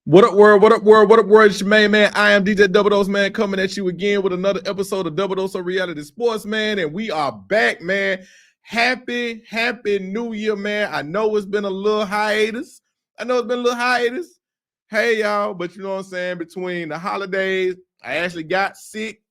What up, world? What up, world? What up, world? It's your main man. I am DJ Double Dose, man, coming at you again with another episode of Double Dose of Reality Sports, man. And we are back, man. Happy New Year, man. I know it's been a little hiatus. Hey, y'all, but you know what I'm saying? Between the holidays, I actually got sick.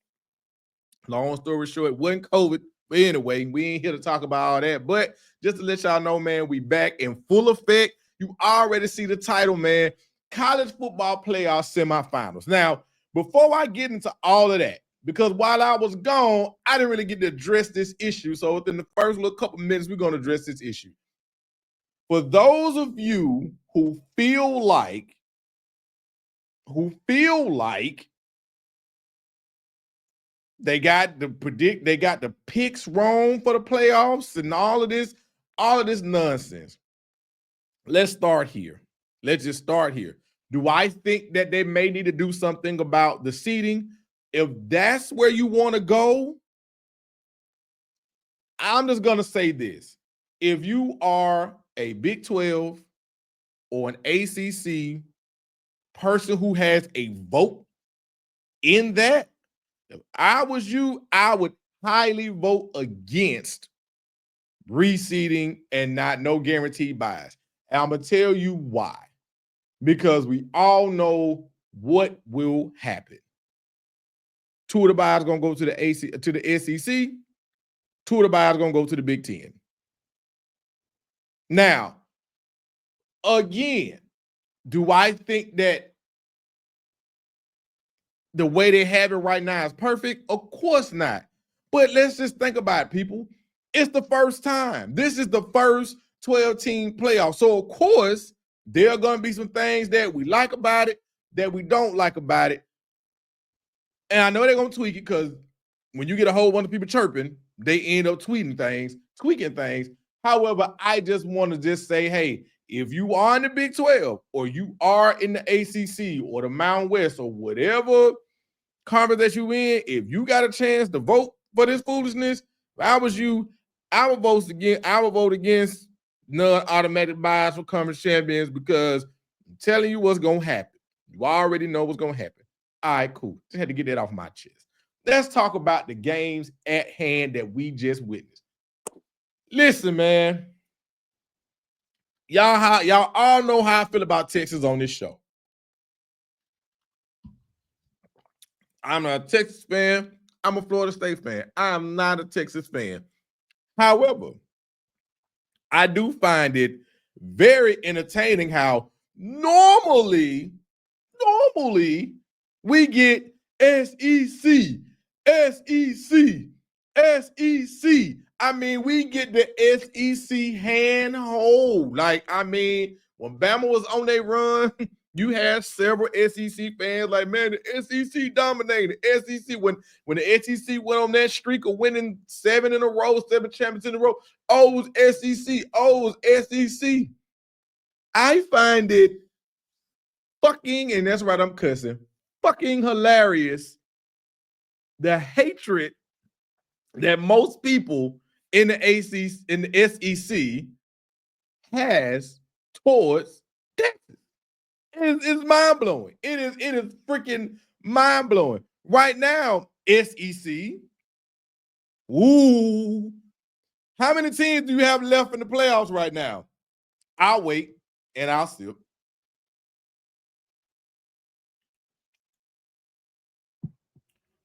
Long story short, it wasn't COVID. But anyway, we ain't here to talk about all that. But just to let y'all know, man, we back in full effect. You already see the title, man. College football playoff semifinals. Now, before I get into all of that, because while I was gone, I didn't really get to address this issue. So within the first little couple minutes, we're going to address this issue. For those of you who feel like they got the picks wrong for the playoffs and all of this nonsense. Let's start here. Let's just start here. Do I think that they may need to do something about the seeding? If that's where you want to go, I'm just going to say this. If you are a Big 12 or an ACC person who has a vote in that, if I was you, I would highly vote against reseeding and no guaranteed buys. And I'm going to tell you why. Because we all know what will happen. Two of the buys are going to go to the SEC. Two of the buys are going to go to the Big Ten. Now, again, do I think that the way they have it right now is perfect? Of course not. But let's just think about it, people. It's the first time. This is the first 12-team playoff. So, of course, there are going to be some things that we like about it, that we don't like about it. And I know they're going to tweak it because when you get a whole bunch of people chirping, they end up tweaking things. However, I just want to just say, hey, if you are in the Big 12 or you are in the ACC or the Mountain West or whatever conference that you in, if you got a chance to vote for this foolishness, if I was you, I would vote against non-automatic buys for conference champions because I'm telling you what's going to happen. You already know what's going to happen. All right, cool. Just had to get that off my chest. Let's talk about the games at hand that we just witnessed. Listen, man. Y'all all know how I feel about Texas on this show. I'm not a Texas fan. I'm a Florida State fan. I am not a Texas fan. However, I do find it very entertaining how normally we get SEC. I mean, we get the SEC handhold. Like, I mean, when Bama was on their run, you had several SEC fans like, man, the SEC dominated. SEC, when the SEC went on that streak of winning 7 champions in a row, oh, it was SEC. I find it fucking, and that's right, I'm cussing, fucking hilarious, the hatred that most people in the SEC has towards Texas. It's mind-blowing. It is freaking mind-blowing. Right now, SEC, how many teams do you have left in the playoffs right now? I'll wait and I'll sip.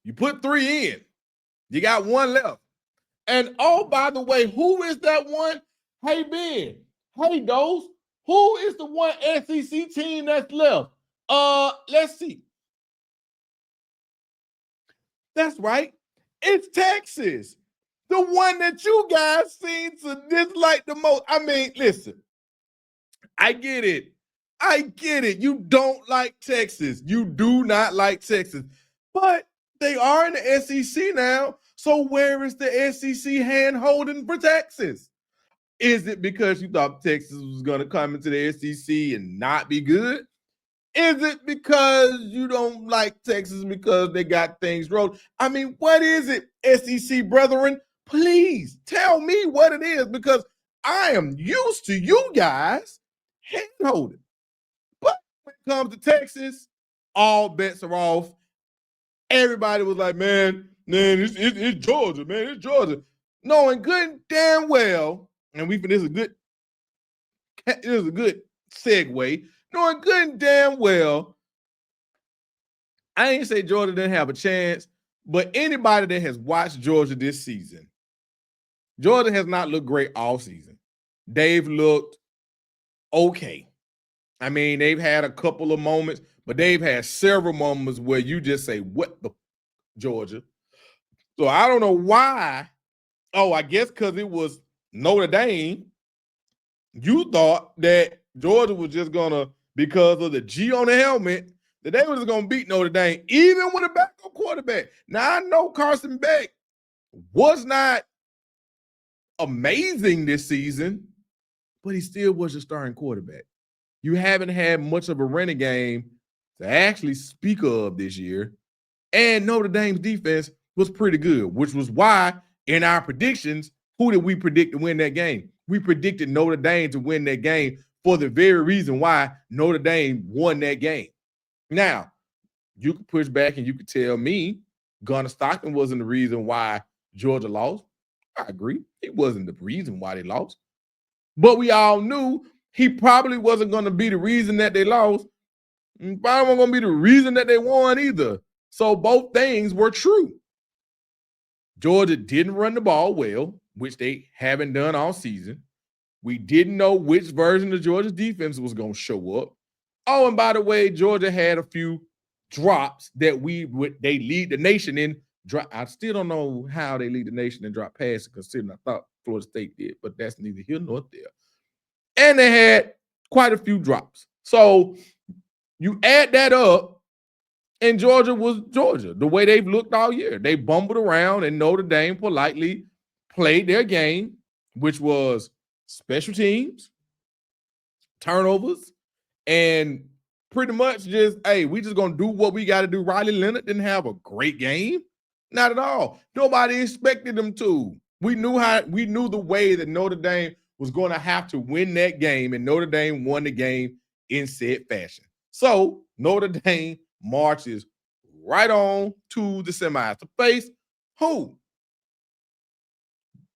You put 3 in. You got 1 left. And oh, by the way, who is that one? Hey, Ben. Hey, Dose. Who is the one SEC team that's left? Let's see. That's right. It's Texas. The one that you guys seem to dislike the most. I mean, listen. I get it. You don't like Texas. You do not like Texas. But they are in the SEC now. So where is the SEC hand holding for Texas? Is it because you thought Texas was going to come into the SEC and not be good? Is it because you don't like Texas because they got things rolled? I mean, what is it, SEC brethren? Please tell me what it is, because I am used to you guys hand holding. But when it comes to Texas, all bets are off. Everybody was like, man, it's Georgia, man, it's Georgia. Knowing good and damn well, and this is a good segue, knowing good and damn well, I ain't say Georgia didn't have a chance, but anybody that has watched Georgia this season, Georgia has not looked great all season. They've looked okay. I mean, they've had a couple of moments, but they've had several moments where you just say, what the Georgia? So I don't know why. Oh, I guess because it was Notre Dame. You thought that Georgia was just gonna, because of the G on the helmet, that they were just gonna beat Notre Dame, even with a backup quarterback. Now I know Carson Beck was not amazing this season, but he still was your starting quarterback. You haven't had much of a running game to actually speak of this year. And Notre Dame's defense was pretty good, which was why in our predictions, who did we predict to win that game? We predicted Notre Dame to win that game for the very reason why Notre Dame won that game. Now, you could push back and you could tell me Gunnar Stockton wasn't the reason why Georgia lost. I agree. It wasn't the reason why they lost. But we all knew he probably wasn't going to be the reason that they lost. And probably wasn't going to be the reason that they won either. So both things were true. Georgia didn't run the ball well, which they haven't done all season. We didn't know which version of Georgia's defense was going to show up. Oh, and by the way, Georgia had a few drops that they lead the nation in. I still don't know how they lead the nation in drop passes, considering I thought Florida State did, but that's neither here nor there. And they had quite a few drops. So you add that up, and Georgia was Georgia, the way they've looked all year. They bumbled around, and Notre Dame politely played their game, which was special teams, turnovers, and pretty much just, hey, we just going to do what we got to do. Riley Leonard didn't have a great game. Not at all. Nobody expected him to. We knew the way that Notre Dame was going to have to win that game, and Notre Dame won the game in said fashion. So Notre Dame marches right on to the semis to face who?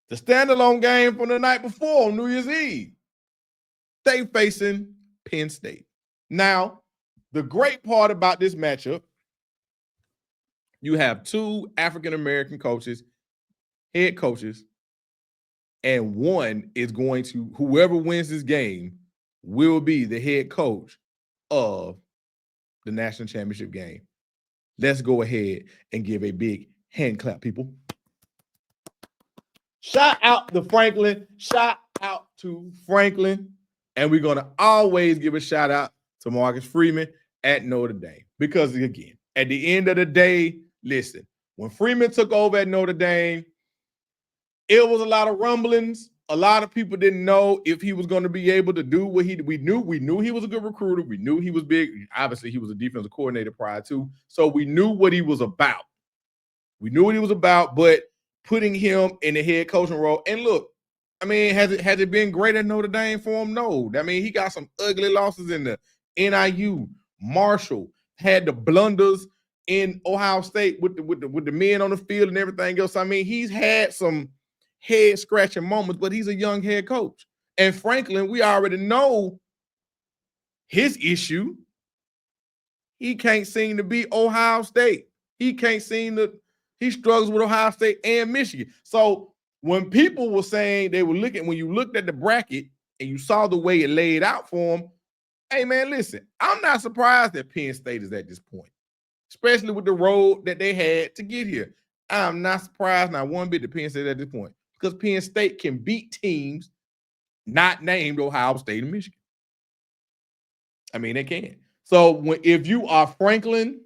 The standalone game from the night before on New Year's Eve. They facing Penn State. Now, the great part about this matchup, you have two African-American coaches, head coaches, and one is going to, whoever wins this game will be the head coach of the national championship game. Let's go ahead and give a big hand clap, people. Shout out to Franklin. Shout out to Franklin. And we're going to always give a shout out to Marcus Freeman at Notre Dame. Because, again, at the end of the day, listen, when Freeman took over at Notre Dame, it was a lot of rumblings. A lot of people didn't know if he was going to be able to do what we knew he was a good recruiter. We knew he was big. Obviously, he was a defensive coordinator prior to. So we knew what he was about. But putting him in the head coaching role, and look, I mean, has it been great at Notre Dame for him? No. I mean, he got some ugly losses in the NIU. Marshall had the blunders in Ohio State with the men on the field and everything else. I mean, he's had some head scratching moments, but he's a young head coach. And Franklin, we already know his issue. He can't seem to beat Ohio State. He struggles with Ohio State and Michigan. So when people were saying when you looked at the bracket and you saw the way it laid out for him, hey man, listen, I'm not surprised that Penn State is at this point, especially with the road that they had to get here. I'm not surprised not one bit that Penn State at this point, because Penn State can beat teams not named Ohio State and Michigan. I mean, they can. So if you are Franklin,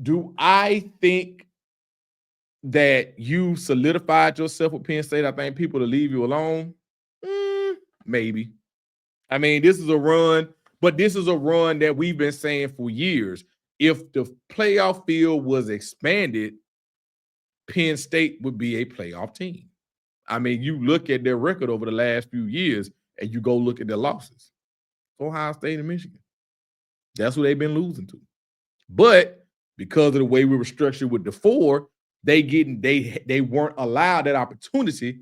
do I think that you solidified yourself with Penn State? I think people to leave you alone. Maybe. I mean, this is a run, but this is a run that we've been saying for years. If the playoff field was expanded, Penn State would be a playoff team. I mean, you look at their record over the last few years and you go look at their losses. Ohio State and Michigan. That's who they've been losing to. But because of the way we were structured with the 4, they weren't allowed that opportunity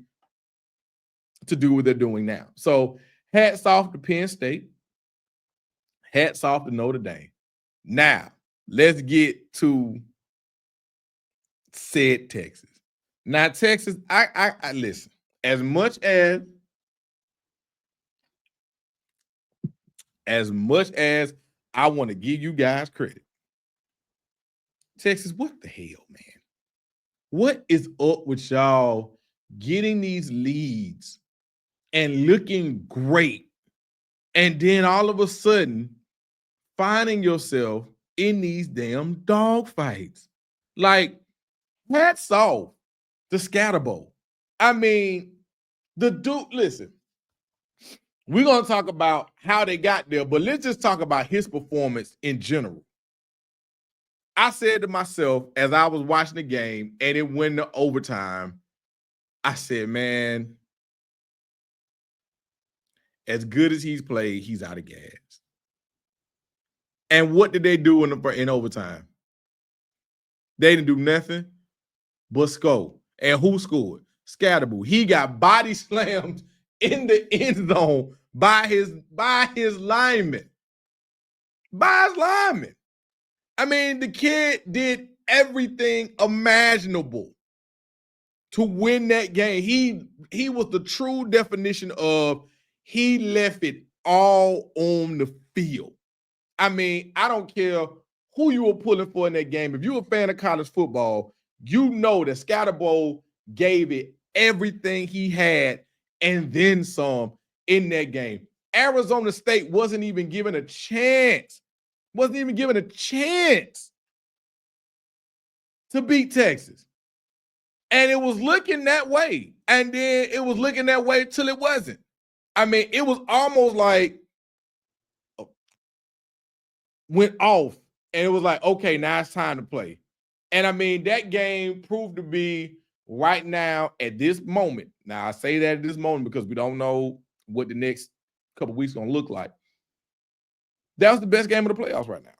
to do what they're doing now. So hats off to Penn State. Hats off to Notre Dame. Now, let's get to said Texas. Now, Texas, I listen, as much as I want to give you guys credit, Texas, what the hell, man? What is up with y'all getting these leads and looking great, and then all of a sudden finding yourself in these damn dog fights? Like, hats off to Scatterbo. I mean, the dude, listen, we're going to talk about how they got there, but let's just talk about his performance in general. I said to myself as I was watching the game and it went to overtime, I said, man, as good as he's played, he's out of gas. And what did they do in overtime? They didn't do nothing but score. And who scored? Scatterbo. He got body slammed in the end zone by his lineman. By his lineman. I mean, the kid did everything imaginable to win that game. He was the true definition of he left it all on the field. I mean, I don't care who you were pulling for in that game. If you're a fan of college football, you know that Scatterbo gave it everything he had and then some in that game. Arizona State wasn't even given a chance. Wasn't even given a chance to beat Texas. And it was looking that way. And then it was looking that way till it wasn't. I mean, it was almost like went off and it was like, okay, now it's time to play. And I mean, that game proved to be right now at this moment. Now, I say that at this moment because we don't know what the next couple weeks going to look like. That was the best game of the playoffs right now.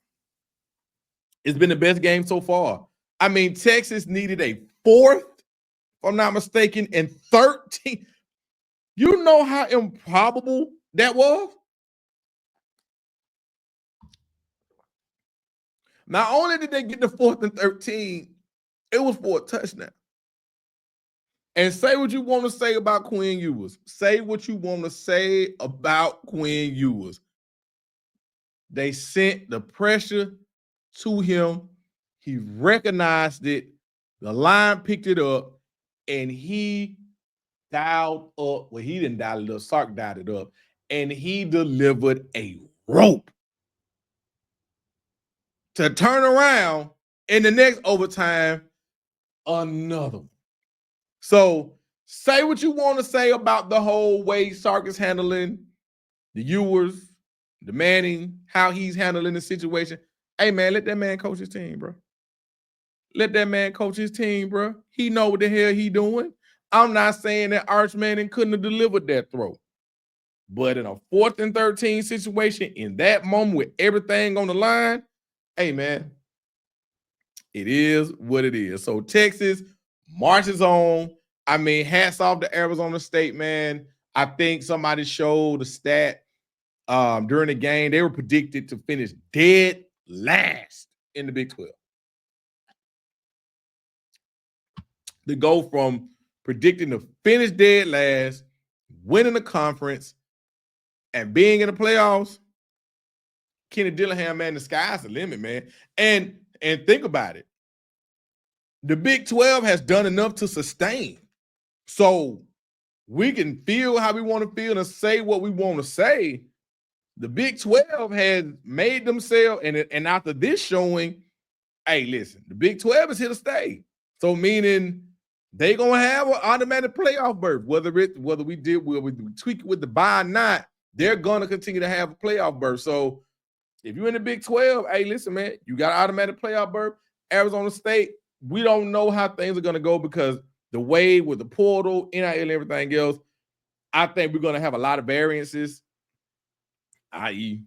It's been the best game so far. I mean, Texas needed a 4th, if I'm not mistaken, and 13. You know how improbable that was? Not only did they get the 4th and 13, it was for a touchdown. And say what you want to say about Quinn Ewers. Say what you want to say about Quinn Ewers. They sent the pressure to him. He recognized it. The line picked it up, and he dialed up. Well, he didn't dial it up. Sark dialed it up, and he delivered a rope to turn around in the next overtime, another one. So say what you want to say about the whole way Sark is handling the Ewers, the Manning, how he's handling the situation. Hey, man, let that man coach his team, bro. Let that man coach his team, bro. He know what the hell he doing. I'm not saying that Arch Manning couldn't have delivered that throw. But in a 4th and 13 situation, in that moment with everything on the line, hey, man, it is what it is. So Texas marches on. I mean, hats off to Arizona State, man. I think somebody showed a stat during the game. They were predicted to finish dead last in the Big 12. To go from predicting to finish dead last, winning the conference, and being in the playoffs, Kenny Dillingham, man, the sky's the limit, man. And think about it. The Big 12 has done enough to sustain. So we can feel how we want to feel and say what we want to say. The Big 12 has made themselves, and after this showing, hey, listen, the Big 12 is here to stay. So meaning they gonna have an automatic playoff berth, whether we tweak it with the bye or not, they're gonna continue to have a playoff berth. So if you're in the Big 12, hey, listen, man, you got an automatic playoff berth. Arizona State, we don't know how things are gonna go because the way with the portal, NIL, and everything else, I think we're gonna have a lot of variances i.e.,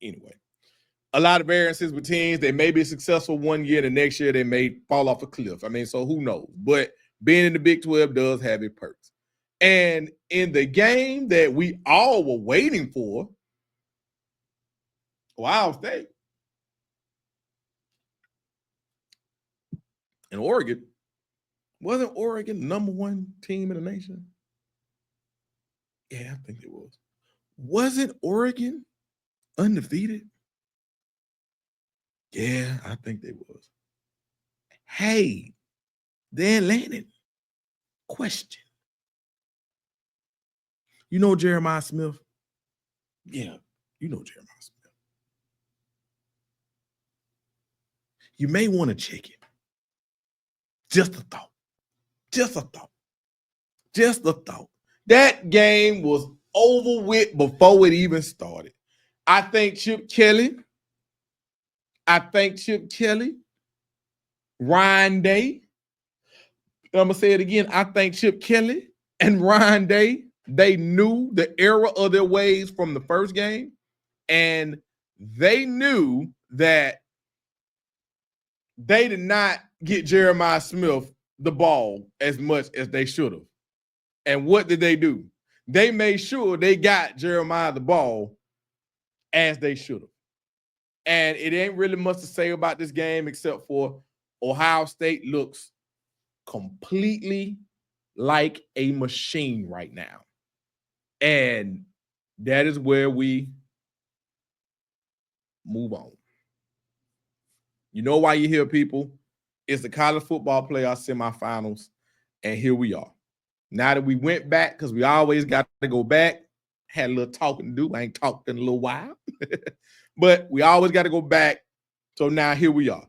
anyway, a lot of variances with teams. They may be successful one year, the next year they may fall off a cliff. I mean, so who knows? But being in the Big 12 does have its perks. And in the game that we all were waiting for, Ohio State and Oregon, wasn't Oregon the number one team in the nation? Yeah, I think it was. Wasn't Oregon undefeated? Yeah, I think they was. Hey, Dan Lanning, question. You know Jeremiah Smith? Yeah, you know Jeremiah Smith. You may want to check it. Just a thought. Just a thought. Just a thought. That game was over with before it even started. I think Chip Kelly, Ryan Day, I'm going to say it again. I think Chip Kelly and Ryan Day, they knew the error of their ways from the first game, and they knew that they did not get Jeremiah Smith the ball as much as they should have. And what did they do? They made sure they got Jeremiah the ball as they should have. And it ain't really much to say about this game except for Ohio State looks completely like a machine right now. And that is where we move on. You know why you're here, people? It's the college football playoff semifinals, and here we are. Now that we went back, because we always got to go back, had a little talking to do. I ain't talked in a little while, but we always got to go back. So now here we are.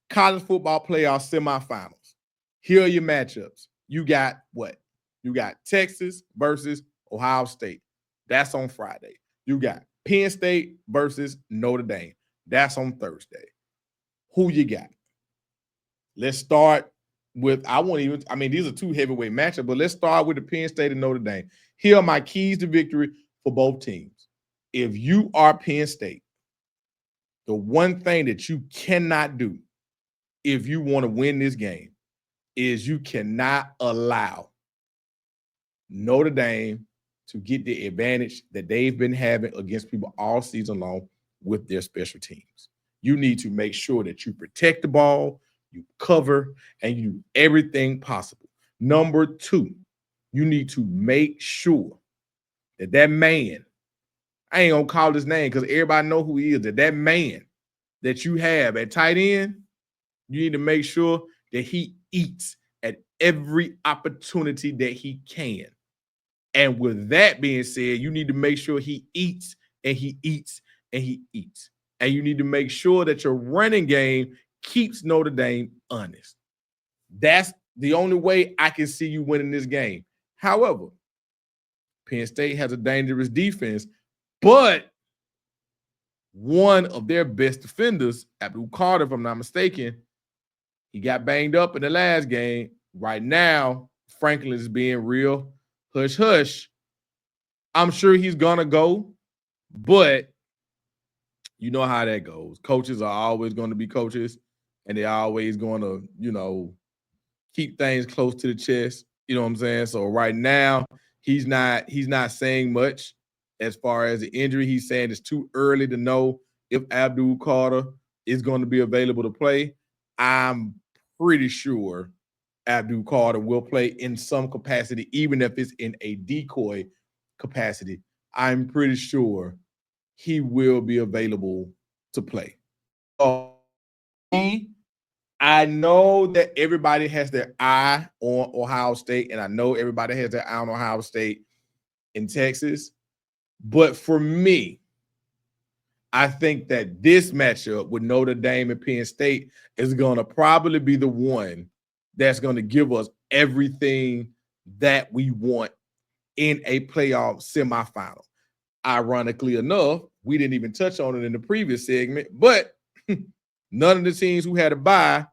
College football playoff semifinals. Here are your matchups. You got what? You got Texas versus Ohio State. That's on Friday. You got Penn State versus Notre Dame. That's on Thursday. Who you got? Let's start with, these are two heavyweight matchups, but let's start with the Penn State and Notre Dame. Here are my keys to victory for both teams. If you are Penn State, the one thing that you cannot do if you want to win this game is you cannot allow Notre Dame to get the advantage that they've been having against people all season long with their special teams. You need to make sure that you protect the ball, you cover, and you do everything possible. Number two, you need to make sure that man, I ain't gonna call his name because everybody know who he is, that man that you have at tight end, you need to make sure that he eats at every opportunity that he can. And with that being said, you need to make sure he eats and he eats and he eats. And you need to make sure that your running game keeps Notre Dame honest. That's the only way I can see you winning this game. However, Penn State has a dangerous defense, but one of their best defenders, Abdul Carter, if I'm not mistaken, he got banged up in the last game. Right now, Franklin is being real hush-hush. I'm sure he's going to go, but you know how that goes. Coaches are always going to be coaches, and they're always going to, keep things close to the chest. You know what I'm saying? So right now, he's not saying much as far as the injury. He's saying it's too early to know if Abdul Carter is going to be available to play. I'm pretty sure Abdul Carter will play in some capacity, even if it's in a decoy capacity. I'm pretty sure he will be available to play. I know that everybody has their eye on Ohio State, and I know everybody has their eye on Ohio State in Texas. But for me, I think that this matchup with Notre Dame and Penn State is going to probably be the one that's going to give us everything that we want in a playoff semifinal. Ironically enough, we didn't even touch on it in the previous segment, but none of the teams who had a bye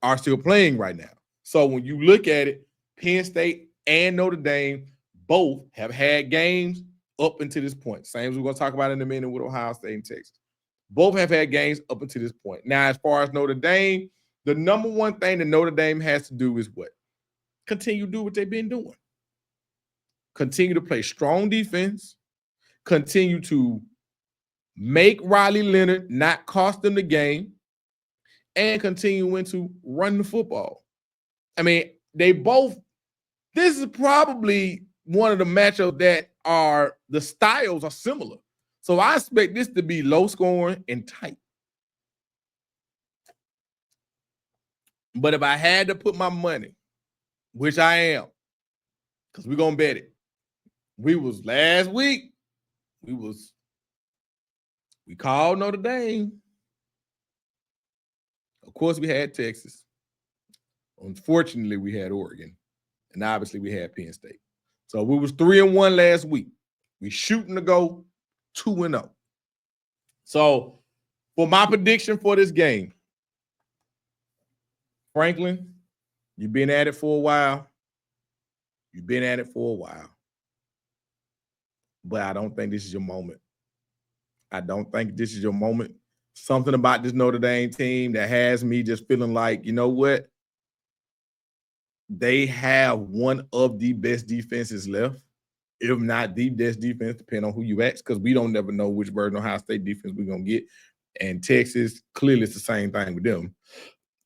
are still playing right now. So when you look at it, Penn State and Notre Dame both have had games up until this point. Same as we're going to talk about in a minute with Ohio State and Texas. Both have had games up until this point. Now, as far as Notre Dame, the number one thing that Notre Dame has to do is what? Continue to do what they've been doing. Continue to play strong defense. Continue to make Riley Leonard not cost them the game. And continue to run the football. I mean, they both, this is probably one of the matchups that are, the styles are similar. So I expect this to be low scoring and tight. But if I had to put my money, which I am, because we're going to bet it. We was last week, we called Notre Dame. Of course, we had Texas. Unfortunately, we had Oregon. And obviously, we had Penn State. So we was 3-1 last week. We shooting to go 2-0. So for my prediction for this game, Franklin, you've been at it for a while. But I don't think this is your moment. Something about this Notre Dame team that has me just feeling like, you know what? They have one of the best defenses left, if not the best defense, depending on who you ask, because we don't never know which version of Ohio State defense we're going to get. And Texas, clearly it's the same thing with them.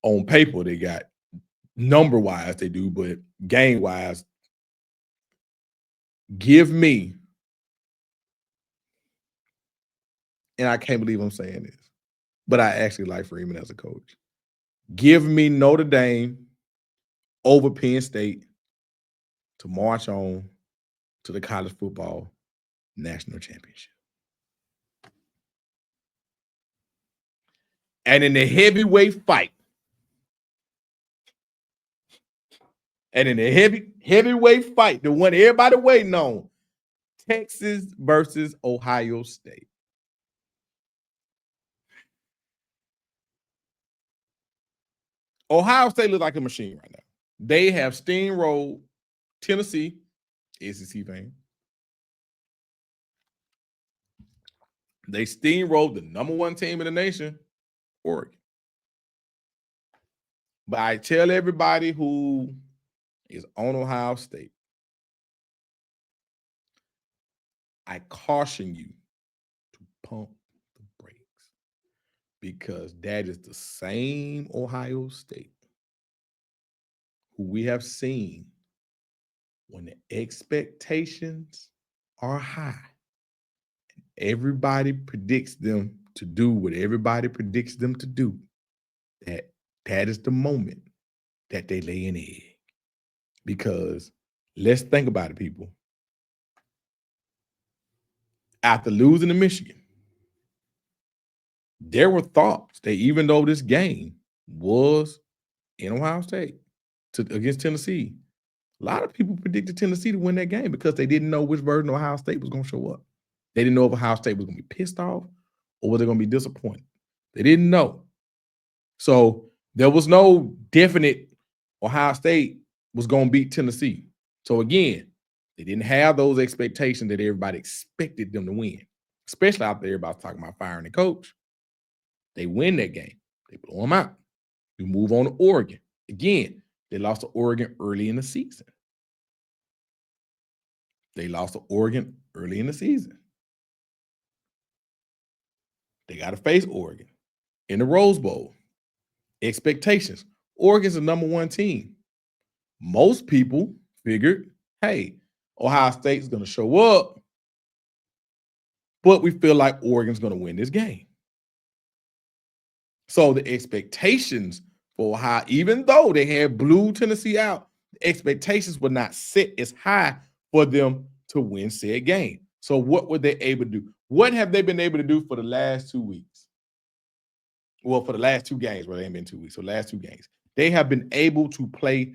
On paper, they got number-wise, they do, but game-wise, give me, and I can't believe I'm saying this, but I actually like Freeman as a coach. Give me Notre Dame over Penn State to march on to the college football national championship. And in the heavyweight fight, the one everybody waiting on, Texas versus Ohio State. Ohio State looks like a machine right now. They have steamrolled Tennessee, SEC fan. They steamrolled the number one team in the nation, Oregon. But I tell everybody who is on Ohio State, I caution you to pump the brakes, because that is the same Ohio State who we have seen when the expectations are high. Everybody predicts them to do what everybody predicts them to do. That is the moment that they lay an egg. Because let's think about it, people. After losing to Michigan, there were thoughts that even though this game was in Ohio State against Tennessee, a lot of people predicted Tennessee to win that game because they didn't know which version of Ohio State was going to show up. They didn't know if Ohio State was going to be pissed off or was they going to be disappointed. They didn't know. So there was no definite Ohio State was going to beat Tennessee. So again, they didn't have those expectations that everybody expected them to win, especially after everybody's talking about firing the coach. They win that game. They blow them out. You move on to Oregon. Again, they lost to Oregon early in the season. They got to face Oregon in the Rose Bowl. Expectations. Oregon's the number one team. Most people figured, hey, Ohio State's going to show up, but we feel like Oregon's going to win this game. So the expectations for Ohio, even though they had blew Tennessee out, the expectations were not set as high for them to win said game. So what were they able to do? What have they been able to do for the last 2 weeks? Well, for the last two games, well, they ain't been 2 weeks. So last two games, they have been able to play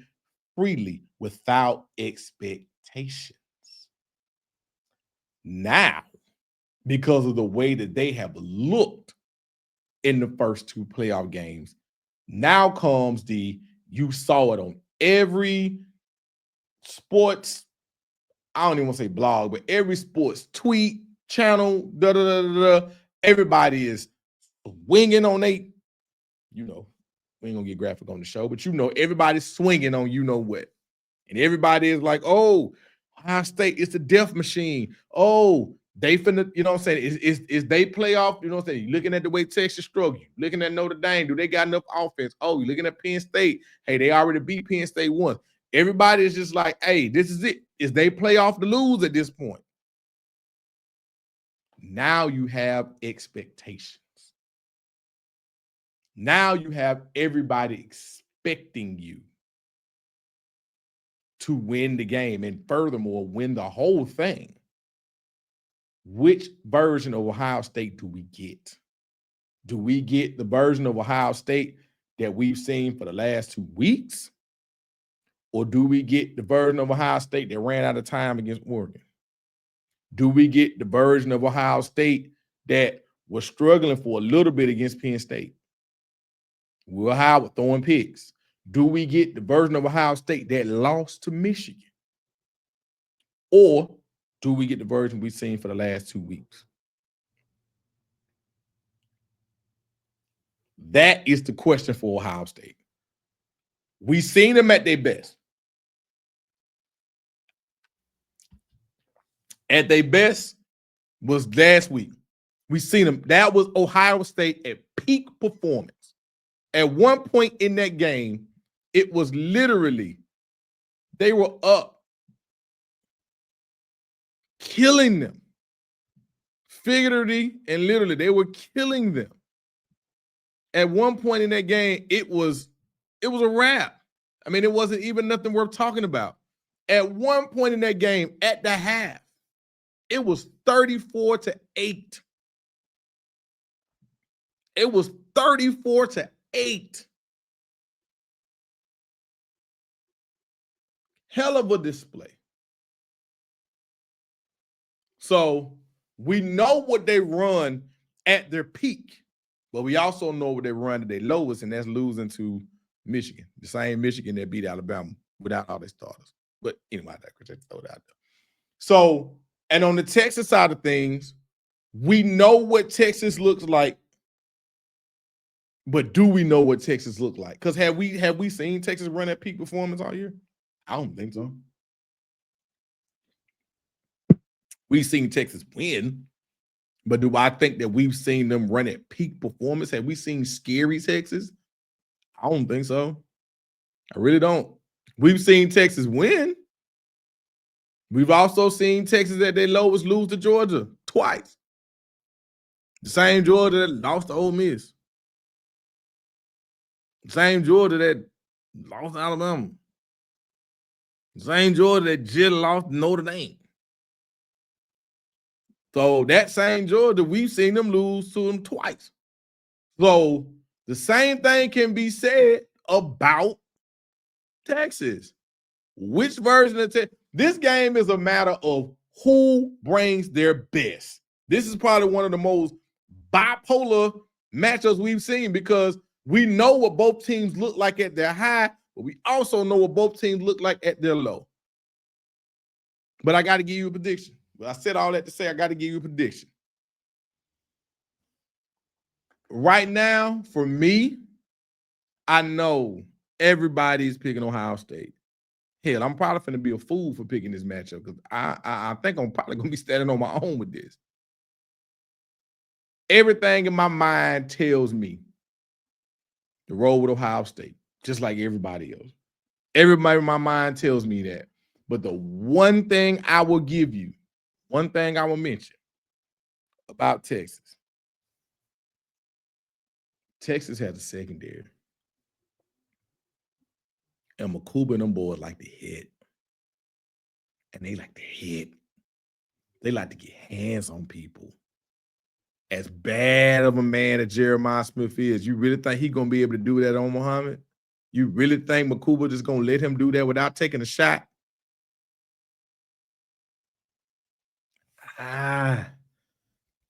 freely without expectations. Now, because of the way that they have looked in the first two playoff games, now comes you saw it on every sports I don't even want to say blog, but every sports tweet, channel, everybody is winging on they, we ain't gonna get graphic on the show, but everybody's swinging on what. And everybody is like, oh, Ohio State is the death machine. Oh, they finna, you know what I'm saying? Is they playoff? You know what I'm saying? You're looking at the way Texas struggle. You're looking at Notre Dame. Do they got enough offense? Oh, you're looking at Penn State. Hey, they already beat Penn State once. Everybody is just like, hey, this is it. Is they playoff to lose at this point? Now you have expectations. Now you have everybody expecting you to win the game and furthermore win the whole thing. Which version of Ohio State do we get? Do we get the version of Ohio State that we've seen for the last 2 weeks? Or do we get the version of Ohio State that ran out of time against Oregon? Do we get the version of Ohio State that was struggling for a little bit against Penn State? Will Howard throwing picks? Do we get the version of Ohio State that lost to Michigan? Or do we get the version we've seen for the last 2 weeks? That is the question for Ohio State. We've seen them at their best. At their best was last week. We seen them. That was Ohio State at peak performance. At one point in that game, it was literally, they were up, killing them. Figuratively and literally, they were killing them. At one point in that game, it was a wrap. I mean, it wasn't even nothing worth talking about. At one point in that game, at the half, it was 34-8. It was 34-8. Hell of a display. So we know what they run at their peak, but we also know what they run at their lowest, and that's losing to Michigan, the same Michigan that beat Alabama without all their starters. But anyway, I digress. Throw that out there. So, and on the Texas side of things, we know what Texas looks like, but do we know what Texas looks like? Because have we seen Texas run at peak performance all year? I don't think so. We've seen Texas win, but do I think that we've seen them run at peak performance? Have we seen scary Texas? I don't think so. I really don't. We've seen Texas win. We've also seen Texas at their lowest lose to Georgia twice. The same Georgia that lost to Ole Miss. The same Georgia that lost to Alabama. The same Georgia that just lost to Notre Dame. So that same Georgia, we've seen them lose to them twice. So the same thing can be said about Texas. Which version of Texas? This game is a matter of who brings their best. This is probably one of the most bipolar matchups we've seen because we know what both teams look like at their high, but we also know what both teams look like at their low. But I got to give you a prediction. Well, I said all that to say I got to give you a prediction. Right now, for me, I know everybody's picking Ohio State. Hell, I'm probably going to be a fool for picking this matchup because I think I'm probably going to be standing on my own with this. Everything in my mind tells me to roll with Ohio State, just like everybody else. Everybody in my mind tells me that. But the one thing I will give you, one thing I will mention about Texas, Texas has a secondary. And Makuba and them boys like to hit. And they like to hit. They like to get hands on people. As bad of a man as Jeremiah Smith is, you really think he's going to be able to do that on Muhammad? You really think Makuba just going to let him do that without taking a shot? I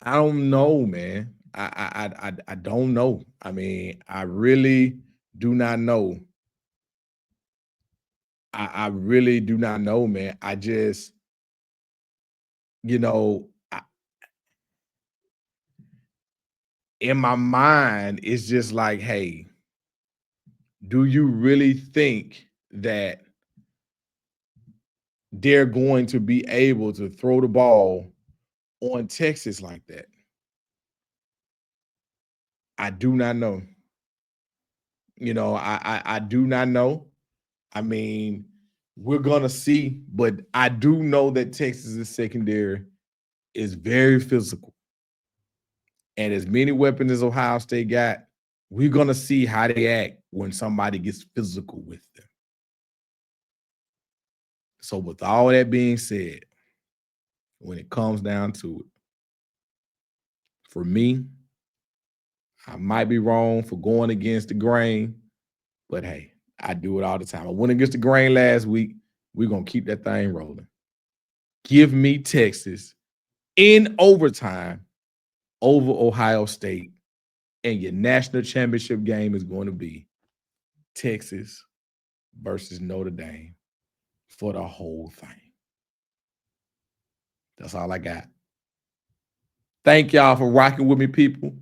don't know, man. I don't know. I mean, I really do not know. I really do not know, man. you know, in my mind, it's just like, hey, do you really think that they're going to be able to throw the ball on Texas like that? I do not know. I do not know. I mean, we're gonna see, but I do know that Texas's secondary is very physical. And as many weapons as Ohio State got, we're gonna see how they act when somebody gets physical with them. So, with all that being said, when it comes down to it, for me, I might be wrong for going against the grain, but hey, I do it all the time. I went against the grain last week. We're gonna keep that thing rolling. Give me Texas in overtime over Ohio State, and your national championship game is going to be Texas versus Notre Dame for the whole thing. That's all I got. Thank y'all for rocking with me, people.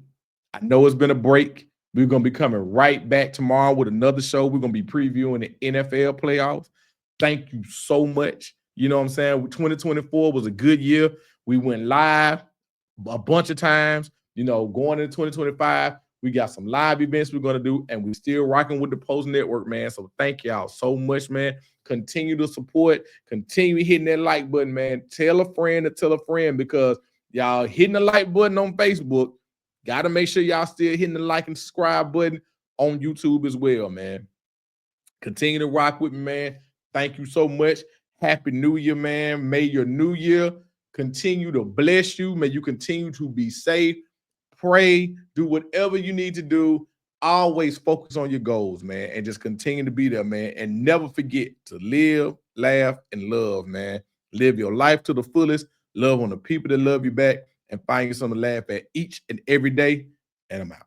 I know it's been a break. We're going to be coming right back tomorrow with another show. We're going to be previewing the NFL playoffs. Thank you so much. You know what I'm saying? 2024 was a good year. We went live a bunch of times. Going into 2025, we got some live events we're going to do, and we're still rocking with the Post Network, man. So thank y'all so much, man. Continue to support. Continue hitting that like button, man. Tell a friend to tell a friend, because y'all hitting the like button on Facebook. Got to make sure y'all still hitting the like and subscribe button on YouTube as well, man. Continue to rock with me, man. Thank you so much. Happy New Year, man. May your new year continue to bless you. May you continue to be safe. Pray, do whatever you need to do. Always focus on your goals, man, and just continue to be there, man. And never forget to live, laugh, and love, man. Live your life to the fullest. Love on the people that love you back, and find you something to laugh at each and every day. And I'm out.